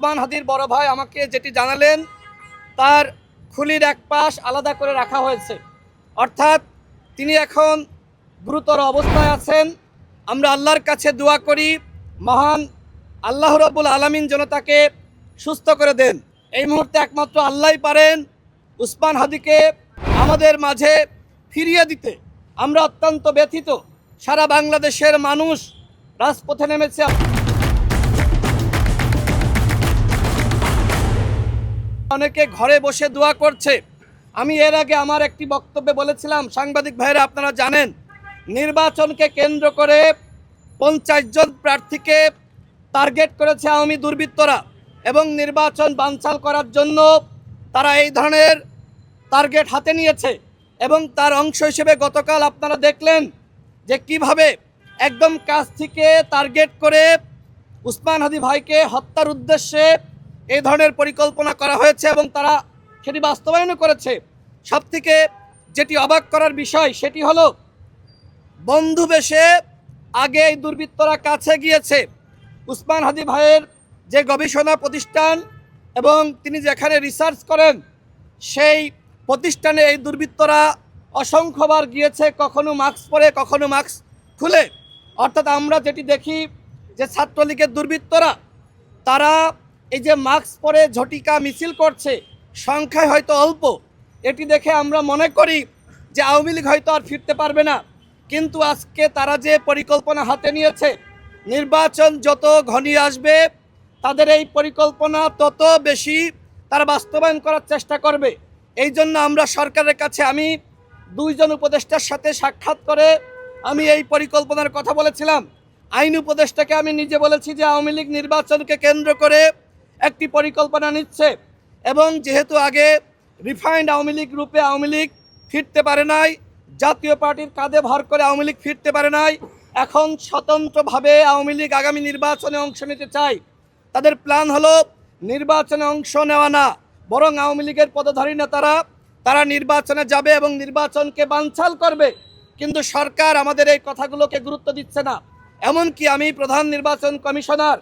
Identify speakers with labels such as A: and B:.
A: উসমান হাদির বড় ভাই আমাকে যেটি জানালেন, তার খুলির এক পাশ আলাদা করে রাখা হয়েছে, অর্থাৎ তিনি এখন গুরুতর অবস্থায় আছেন। আমরা আল্লাহর কাছে দোয়া করি, মহান আল্লাহ রাব্বুল আলামিন যেন তাকে সুস্থ করে দেন। এই মুহূর্তে একমাত্র আল্লাহই পারেন উসমান হাদিকে আমাদের মাঝে ফিরিয়ে দিতে। আমরা অত্যন্ত ব্যথিত, সারা বাংলাদেশের মানুষ রাজপথে নেমেছে। অনেকে ঘরে বসে দোয়া করছে। আমি এর আগে আমার একটি বক্তব্যে বলেছিলাম, সাংবাদিক ভাইরা আপনারা জানেন, নির্বাচনকে কেন্দ্র করে 50 জন প্রার্থীকে টার্গেট করেছে আওয়ামী দুর্বৃত্তরা এবং নির্বাচন বানচাল করার জন্য তারা এই ধরনের টার্গেট হাতে নিয়েছে। এবং তার অংশ হিসেবে গতকাল আপনারা দেখলেন যে কিভাবে একদম কাছ থেকে টার্গেট করে উসমান হাদি ভাইকে হত্যার উদ্দেশ্যে এই ধরনের পরিকল্পনা করা হয়েছে এবং তারা সেটি বাস্তবায়নও করেছে। সবথেকে যেটি অবাক করার বিষয় সেটি হলো, বন্ধু বেশে আগে এই দুর্বৃত্তরা কাছে গিয়েছে। উসমান হাদি ভাইয়ের যে গবেষণা প্রতিষ্ঠান এবং তিনি যেখানে রিসার্চ করেন সেই প্রতিষ্ঠানে এই দুর্বৃত্তরা অসংখ্যবার গিয়েছে, কখনো মাস্ক পরে কখনো মাস্ক খুলে। অর্থাৎ আমরা যেটি দেখি যে ছাত্রলীগের দুর্বৃত্তরা তারা এই যে মাস্ক পরে ঝটিকা মিছিল করছে, সংখ্যায় হয়তো অল্প, এটি দেখে আমরা মনে করি যে আওয়ামী লীগ হয়তো আর ফিরতে পারবে না। কিন্তু আজকে তারা যে পরিকল্পনা হাতে নিয়েছে, নির্বাচন যত ঘনিয়ে আসবে তাদের এই পরিকল্পনা তত বেশি তারা বাস্তবায়ন করার চেষ্টা করবে। এই জন্য আমরা সরকারের কাছে, আমি 2 জন উপদেষ্টার সাথে সাক্ষাৎ করে আমি এই পরিকল্পনার কথা বলেছিলাম। আইন উপদেষ্টাকে আমি নিজে বলেছি যে আওয়ামী লীগ নির্বাচনকে কেন্দ্র করে একটি পরিকল্পনা নিচ্ছে এবং যেহেতু আগে রিফাইন্ড আওয়ামী লীগ রূপে আওয়ামী লীগ ফিরতে পারে নাই, জাতীয় পার্টির কাঁধে ভর করে আওয়ামী লীগ ফিরতে পারে নাই, এখন স্বতন্ত্রভাবে আওয়ামী লীগ আগামী নির্বাচনে অংশ নিতে চায়। তাদের প্ল্যান হলো নির্বাচনে অংশ নেওয়া না, বরং আওয়ামী লীগের পদধারী নেতারা তারা নির্বাচনে যাবে এবং নির্বাচনকে বানচাল করবে। কিন্তু সরকার আমাদের এই কথাগুলোকে গুরুত্ব দিচ্ছে না। এমনকি আমি প্রধান নির্বাচন কমিশনার